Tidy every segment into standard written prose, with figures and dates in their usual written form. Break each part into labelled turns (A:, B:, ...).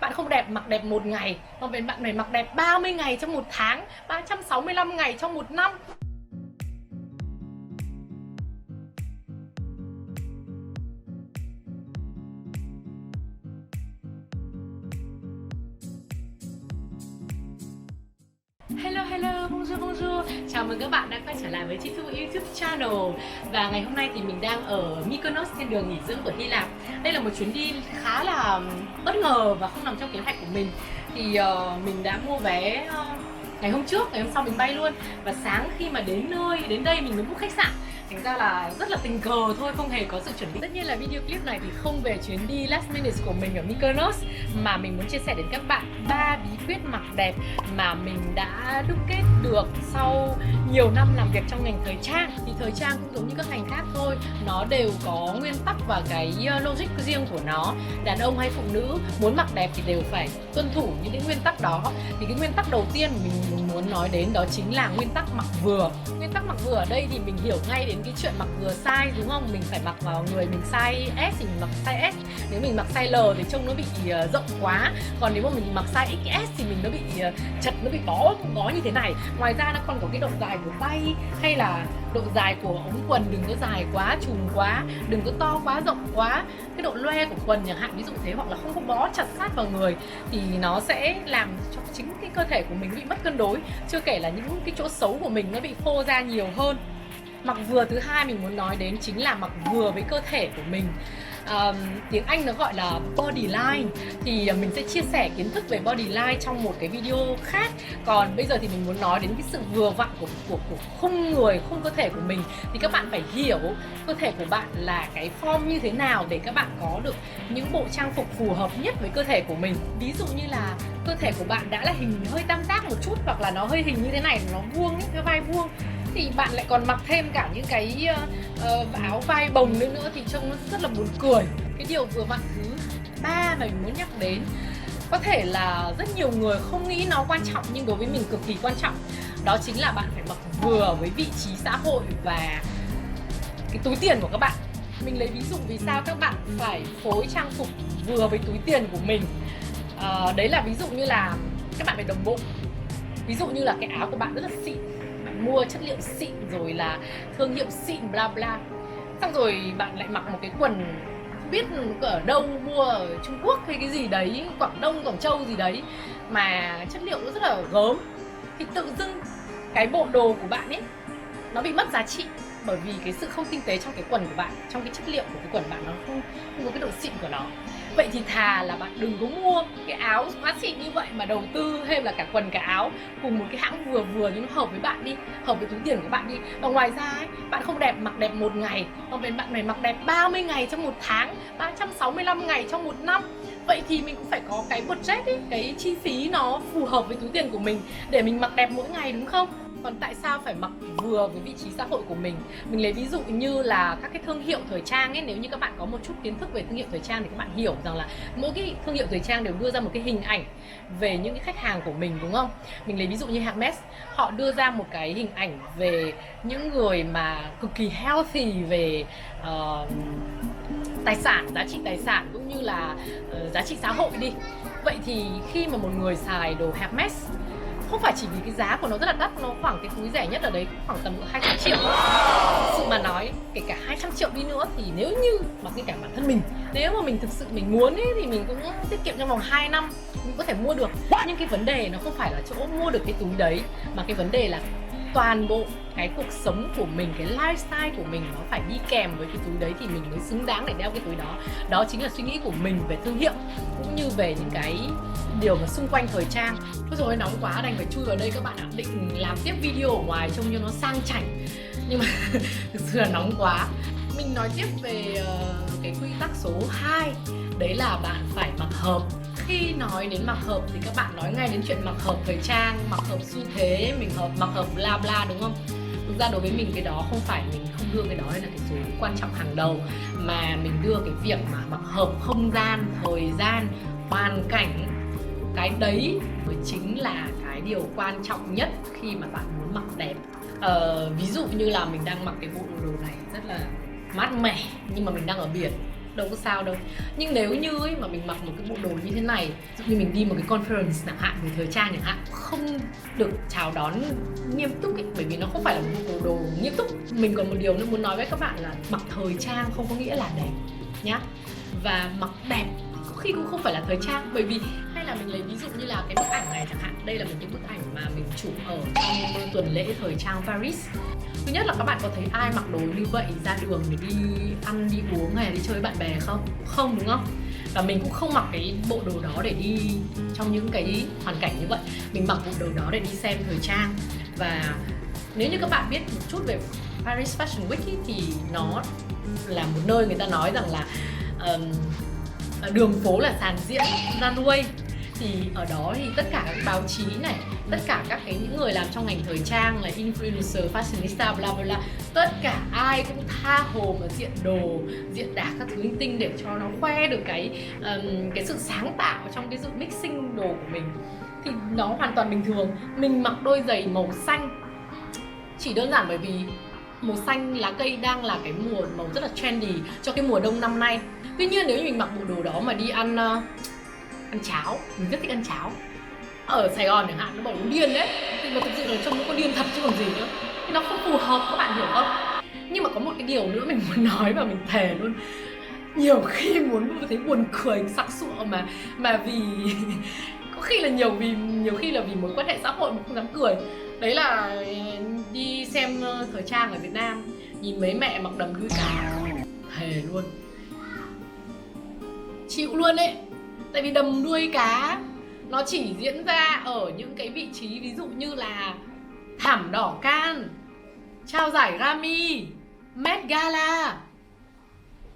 A: Bạn không đẹp mặc đẹp một ngày, còn về bạn phải mặc đẹp 30 ngày trong một tháng, 365 ngày trong một năm. Hello, bonjour. Chào mừng các bạn đã quay trở lại với chị Thu YouTube channel. Và ngày hôm nay thì mình đang ở Mykonos trên đường nghỉ dưỡng của Hy Lạp. Đây là một chuyến đi khá là bất ngờ và không nằm trong kế hoạch của mình. Thì mình đã mua vé ngày hôm trước, ngày hôm sau mình bay luôn. Và sáng khi mà đến đây mình mới book khách sạn. Thành ra là rất là tình cờ thôi, không hề có sự chuẩn bị. Tất nhiên là video clip này thì không về chuyến đi last minute của mình ở Mykonos, mà mình muốn chia sẻ đến các bạn 3 bí quyết mặc đẹp mà mình đã đúc kết được sau nhiều năm làm việc trong ngành thời trang. Thì thời trang cũng giống như các ngành khác thôi, nó đều có nguyên tắc và cái logic riêng của nó. Đàn ông hay phụ nữ muốn mặc đẹp thì đều phải tuân thủ những cái nguyên tắc đó. Thì cái nguyên tắc đầu tiên mình muốn nói đến đó chính là nguyên tắc mặc vừa. Nguyên tắc mặc vừa ở đây thì mình hiểu ngay đến cái chuyện mặc vừa size, đúng không? Mình phải mặc vào người mình size S thì mình mặc size S. Nếu mình mặc size L thì trông nó bị rộng quá. Còn nếu mà mình mặc size XS thì mình nó bị chật, nó bị bó như thế này. Ngoài ra nó còn có cái độ dài của tay hay là độ dài của ống quần, đừng có dài quá, trùm quá, đừng có to quá, rộng quá. Cái độ loe của quần chẳng hạn, ví dụ thế, hoặc là không có bó chặt sát vào người thì nó sẽ làm cho chính cái cơ thể của mình bị mất cân đối. Chưa kể là những cái chỗ xấu của mình nó bị phô ra nhiều hơn. Mặc vừa thứ hai mình muốn nói đến chính là mặc vừa với cơ thể của mình. Tiếng Anh nó gọi là body line. Thì mình sẽ chia sẻ kiến thức về body line trong một cái video khác. Còn bây giờ thì mình muốn nói đến cái sự vừa vặn của khung người, khung cơ thể của mình. Thì các bạn phải hiểu cơ thể của bạn là cái form như thế nào để các bạn có được những bộ trang phục phù hợp nhất với cơ thể của mình. Ví dụ như là cơ thể của bạn đã là hình hơi tam giác một chút, hoặc là nó hơi hình như thế này, nó vuông ấy, cái vai vuông, thì bạn lại còn mặc thêm cả những cái áo vai bồng nữa thì trông nó rất là buồn cười. Cái điều vừa vặn thứ ba mà mình muốn nhắc đến, có thể là rất nhiều người không nghĩ nó quan trọng nhưng đối với mình cực kỳ quan trọng, đó chính là bạn phải mặc vừa với vị trí xã hội và cái túi tiền của các bạn. Mình lấy ví dụ vì sao các bạn phải phối trang phục vừa với túi tiền của mình. Đấy là ví dụ như là các bạn phải đồng bộ. Ví dụ như là cái áo của bạn rất là xịn, bạn mua chất liệu xịn rồi là thương hiệu xịn bla bla, xong rồi bạn lại mặc một cái quần không biết ở đâu mua, ở Trung Quốc hay cái gì đấy, Quảng Đông, Quảng Châu gì đấy, mà chất liệu nó rất là gớm, thì tự dưng cái bộ đồ của bạn ấy nó bị mất giá trị, bởi vì cái sự không tinh tế trong cái quần của bạn, trong cái chất liệu của cái quần bạn, nó không có cái độ xịn của nó. Vậy thì thà là bạn đừng có mua cái áo quá xịn như vậy mà đầu tư thêm là cả quần cả áo cùng một cái hãng vừa vừa nhưng nó hợp với bạn đi, hợp với túi tiền của bạn đi. Và ngoài ra ấy, bạn không đẹp mặc đẹp một ngày, còn về bạn phải mặc đẹp 30 ngày trong một tháng, 365 ngày trong một năm. Vậy thì mình cũng phải có cái budget ấy, cái chi phí nó phù hợp với túi tiền của mình để mình mặc đẹp mỗi ngày, đúng không? Còn tại sao phải mặc vừa với vị trí xã hội của mình? Mình lấy ví dụ như là các cái thương hiệu thời trang ấy, nếu như các bạn có một chút kiến thức về thương hiệu thời trang thì các bạn hiểu rằng là mỗi cái thương hiệu thời trang đều đưa ra một cái hình ảnh về những cái khách hàng của mình, đúng không? Mình lấy ví dụ như Hermes, họ đưa ra một cái hình ảnh về những người mà cực kỳ healthy về tài sản, giá trị tài sản cũng như là giá trị xã hội đi. Vậy thì khi mà một người xài đồ Hermes, không phải chỉ vì cái giá của nó rất là đắt, nó khoảng cái túi rẻ nhất ở đấy khoảng tầm 200 triệu. Thực sự mà nói, kể cả 200 triệu đi nữa thì nếu như mà ngay cả bản thân mình, nếu mà mình thực sự mình muốn ấy, thì mình cũng tiết kiệm trong vòng 2 năm mình có thể mua được. Nhưng cái vấn đề nó không phải là chỗ mua được cái túi đấy, mà cái vấn đề là toàn bộ cái cuộc sống của mình, cái lifestyle của mình nó phải đi kèm với cái túi đấy thì mình mới xứng đáng để đeo cái túi đó. Đó chính là suy nghĩ của mình về thương hiệu cũng như về những cái điều mà xung quanh thời trang. Thôi rồi, nóng quá đành phải chui vào đây các bạn ạ. Định làm tiếp video ở ngoài trông cho nó sang chảnh nhưng mà thực sự là nóng quá. Mình nói tiếp về cái quy tắc số 2, đấy là bạn phải mặc hợp. Khi nói đến mặc hợp thì các bạn nói ngay đến chuyện mặc hợp thời trang, mặc hợp xu thế, mặc hợp bla bla, đúng không? Thực ra đối với mình cái đó không phải, mình không đưa cái đó là cái số quan trọng hàng đầu, mà mình đưa cái việc mà mặc hợp không gian, thời gian, hoàn cảnh, cái đấy mới chính là cái điều quan trọng nhất khi mà bạn muốn mặc đẹp. Ví dụ như là mình đang mặc cái bộ đồ này rất là mát mẻ, nhưng mà mình đang ở biển, đâu có sao đâu. Nhưng nếu như ấy, mà mình mặc một cái bộ đồ như thế này, ví dụ như mình đi một cái conference chẳng hạn, về thời trang chẳng hạn, không được chào đón nghiêm túc ấy, bởi vì nó không phải là một bộ đồ nghiêm túc. Mình còn một điều nữa muốn nói với các bạn là mặc thời trang không có nghĩa là đẹp nhá. Và mặc đẹp có khi cũng không phải là thời trang, bởi vì hay là mình lấy ví dụ như là cái bức ảnh này chẳng hạn. Đây là một cái bức ảnh mà mình chụp ở trong tuần lễ thời trang Paris. Thứ nhất là các bạn có thấy ai mặc đồ như vậy ra đường để đi ăn, đi uống hay là đi chơi với bạn bè không? Không, đúng không? Và mình cũng không mặc cái bộ đồ đó để đi trong những cái hoàn cảnh như vậy. Mình mặc bộ đồ đó để đi xem thời trang. Và nếu như các bạn biết một chút về Paris Fashion Week ý, thì nó là một nơi người ta nói rằng là đường phố là sàn diễn runway. Thì ở đó thì tất cả các báo chí này, tất cả các những người làm trong ngành thời trang là influencer, fashionista, bla bla, tất cả ai cũng tha hồ mà diện đồ, diện đạc các thứ linh tinh để cho nó khoe được cái sự sáng tạo trong cái sự mixing đồ của mình. Thì nó hoàn toàn bình thường. Mình mặc đôi giày màu xanh chỉ đơn giản bởi vì màu xanh lá cây đang là cái mùa màu rất là trendy cho cái mùa đông năm nay. Tuy nhiên nếu như mình mặc bộ đồ đó mà đi ăn cháo, mình rất thích ăn cháo ở Sài Gòn chẳng hạn, nó bảo nó điên đấy, thì mà thực sự là trông nó có điên thật chứ còn gì nữa, thì nó không phù hợp, các bạn hiểu không? Nhưng mà có một cái điều nữa mình muốn nói và mình thề luôn, nhiều khi muốn thấy buồn cười sặc sụa mà vì có khi là nhiều khi là vì mối quan hệ xã hội mà không dám cười. Đấy là đi xem thời trang ở Việt Nam, nhìn mấy mẹ mặc đầm đuôi cá, thề luôn, chịu luôn ấy. Tại vì đầm đuôi cá nó chỉ diễn ra ở những cái vị trí ví dụ như là thảm đỏ Cannes, trao giải Grammy, Met Gala.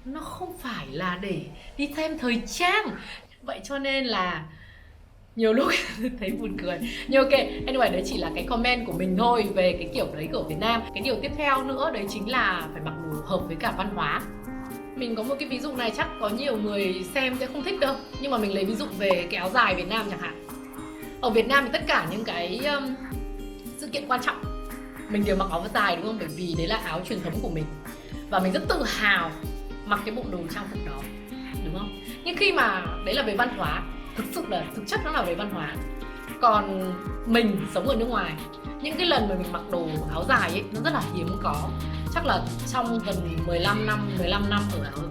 A: Nó không phải là để đi xem thời trang. Vậy cho nên là nhiều lúc thấy buồn cười. Nhưng ok, anyway, đấy chỉ là cái comment của mình thôi về cái kiểu đấy của Việt Nam. Cái điều tiếp theo nữa đấy chính là phải mặc đồ hợp với cả văn hóa. Mình có một cái ví dụ này chắc có nhiều người xem sẽ không thích đâu, nhưng mà mình lấy ví dụ về cái áo dài Việt Nam chẳng hạn. Ở Việt Nam thì tất cả những cái sự kiện quan trọng mình đều mặc áo dài, đúng không? Bởi vì đấy là áo truyền thống của mình và mình rất tự hào mặc cái bộ đồ trang phục đó, đúng không? Nhưng khi mà đấy là về văn hóa, thực chất nó là về văn hóa. Còn mình sống ở nước ngoài, những cái lần mà mình mặc đồ áo dài ấy nó rất là hiếm có. Chắc là trong gần 15 năm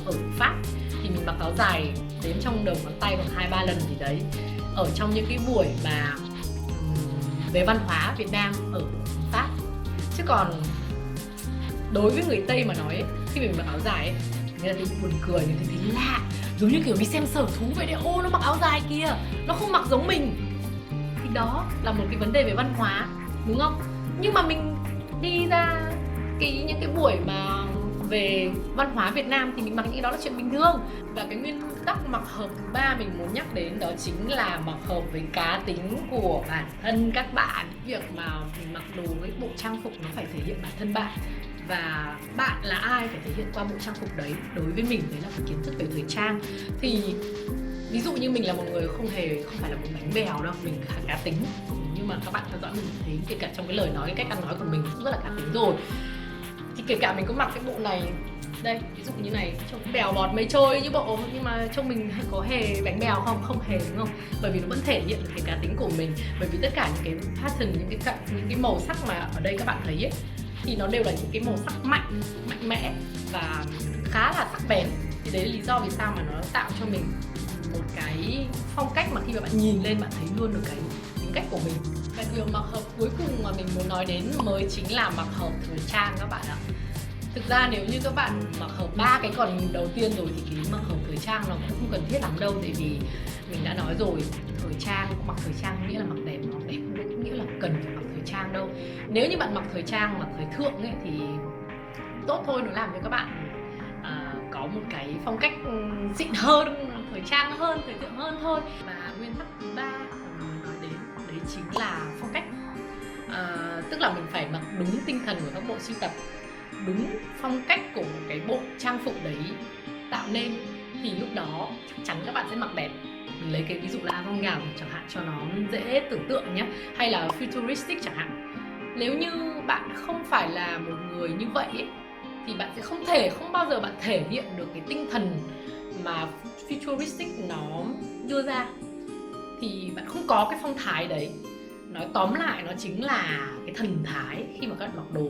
A: ở Pháp thì mình mặc áo dài đến trong đầu ngón tay khoảng 2-3 lần gì đấy, ở trong những cái buổi mà về văn hóa Việt Nam ở Pháp. Chứ còn đối với người Tây mà nói ấy, khi mình mặc áo dài ấy, người ta thấy buồn cười, người ta thấy lạ, giống như kiểu đi xem sở thú vậy đấy. Ô, nó mặc áo dài kìa, nó không mặc giống mình. Thì đó là một cái vấn đề về văn hóa, đúng không? Nhưng mà mình đi ra những cái buổi mà về văn hóa Việt Nam thì mình mặc những cái đó là chuyện bình thường. Và cái nguyên tắc mặc hợp thứ ba mình muốn nhắc đến đó chính là mặc hợp với cá tính của bản thân các bạn. Việc mà mình mặc đồ với bộ trang phục nó phải thể hiện bản thân bạn, và bạn là ai phải thể hiện qua bộ trang phục đấy. Đối với mình đấy là cái kiến thức về thời trang. Thì ví dụ như mình là một người không phải là một bánh bèo đâu, mình khá cá tính. Nhưng mà các bạn theo dõi mình thấy kể cả trong cái lời nói, cái cách ăn nói của mình cũng rất là cá tính rồi. Thì kể cả mình có mặc cái bộ này đây, ví dụ như này, trông bèo bọt mây trôi như bộ, nhưng mà trông mình có hề bánh bèo không? Không hề, đúng không? Bởi vì nó vẫn thể hiện được cái cá tính của mình. Bởi vì tất cả những cái pattern, những cái màu sắc mà ở đây các bạn thấy ấy, thì nó đều là những cái màu sắc mạnh mẽ và khá là sắc bén. Thì đấy là lý do vì sao mà nó tạo cho mình một cái phong cách mà khi mà bạn nhìn lên bạn thấy luôn được cái tính cách của mình. Và điều mặc hợp cuối cùng mà mình muốn nói đến mới chính là mặc hợp thời trang các bạn ạ. Thực ra nếu như các bạn mặc hợp 3 cái còn đầu tiên rồi thì cái mặc hợp thời trang nó cũng không cần thiết lắm đâu. Tại vì mình đã nói rồi, mặc thời trang không nghĩa là mặc đẹp, mặc đẹp không nghĩa là cần phải mặc thời trang đâu. Nếu như bạn mặc thời trang, mặc thời thượng ấy thì tốt thôi, nó làm cho các bạn có một cái phong cách xịn hơn, thời trang hơn, thời thượng hơn thôi. Và nguyên tắc thứ ba mình nói đến đấy chính là phong cách. Tức là mình phải mặc đúng tinh thần của các bộ sưu tập, đúng phong cách của một cái bộ trang phục đấy tạo nên, thì lúc đó chắc chắn các bạn sẽ mặc đẹp. Mình lấy cái ví dụ là avant-garde chẳng hạn cho nó dễ tưởng tượng nhé, hay là futuristic chẳng hạn. Nếu như bạn không phải là một người như vậy ấy, thì bạn sẽ không bao giờ bạn thể hiện được cái tinh thần mà futuristic nó đưa ra thì bạn không có cái phong thái đấy. Nói tóm lại nó chính là cái thần thái khi mà các bạn mặc đồ.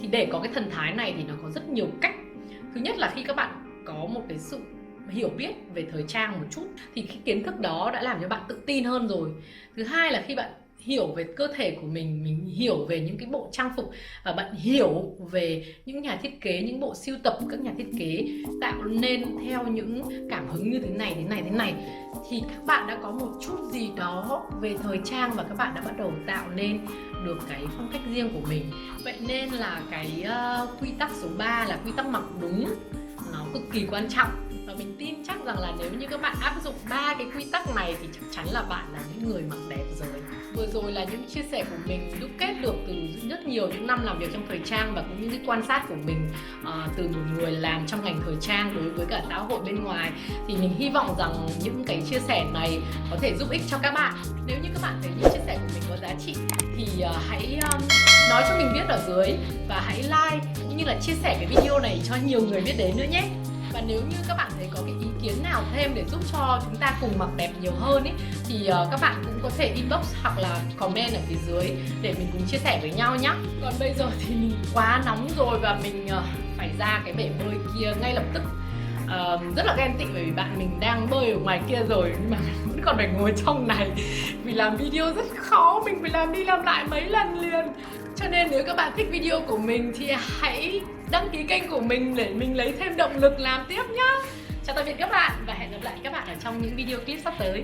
A: Thì để có cái thần thái này thì nó có rất nhiều cách. Thứ nhất là khi các bạn có một cái sự hiểu biết về thời trang một chút thì cái kiến thức đó đã làm cho bạn tự tin hơn rồi. Thứ hai là khi bạn hiểu về cơ thể của mình hiểu về những cái bộ trang phục và bạn hiểu về những nhà thiết kế, những bộ sưu tập của các nhà thiết kế tạo nên theo những cảm hứng như thế này thì các bạn đã có một chút gì đó về thời trang và các bạn đã bắt đầu tạo nên được cái phong cách riêng của mình. Vậy nên là cái quy tắc số 3 là quy tắc mặc đúng, nó cực kỳ quan trọng. Và mình tin chắc rằng là nếu như các bạn áp dụng 3 cái quy tắc này thì chắc chắn là bạn là những người mặc đẹp rồi. Vừa rồi là những chia sẻ của mình đúc kết được từ rất nhiều những năm làm việc trong thời trang và cũng những cái quan sát của mình từ một người làm trong ngành thời trang đối với cả xã hội bên ngoài. Thì mình hy vọng rằng những cái chia sẻ này có thể giúp ích cho các bạn. Nếu như các bạn thấy những chia sẻ của mình có giá trị thì hãy nói cho mình biết ở dưới và hãy like cũng như là chia sẻ cái video này cho nhiều người biết đến nữa nhé. Và nếu như các bạn thấy có cái ý kiến nào thêm để giúp cho chúng ta cùng mặc đẹp nhiều hơn ý, thì các bạn cũng có thể inbox hoặc là comment ở phía dưới để mình cùng chia sẻ với nhau nhé. Còn bây giờ thì mình quá nóng rồi và mình phải ra cái bể bơi kia ngay lập tức. Rất là ghen tị bởi vì bạn mình đang bơi ở ngoài kia rồi nhưng mà mình vẫn còn phải ngồi trong này vì làm video rất khó, mình phải làm đi làm lại mấy lần liền. Cho nên nếu các bạn thích video của mình thì hãy đăng ký kênh của mình để mình lấy thêm động lực làm tiếp nhá. Chào tạm biệt các bạn và hẹn gặp lại các bạn ở trong những video clip sắp tới.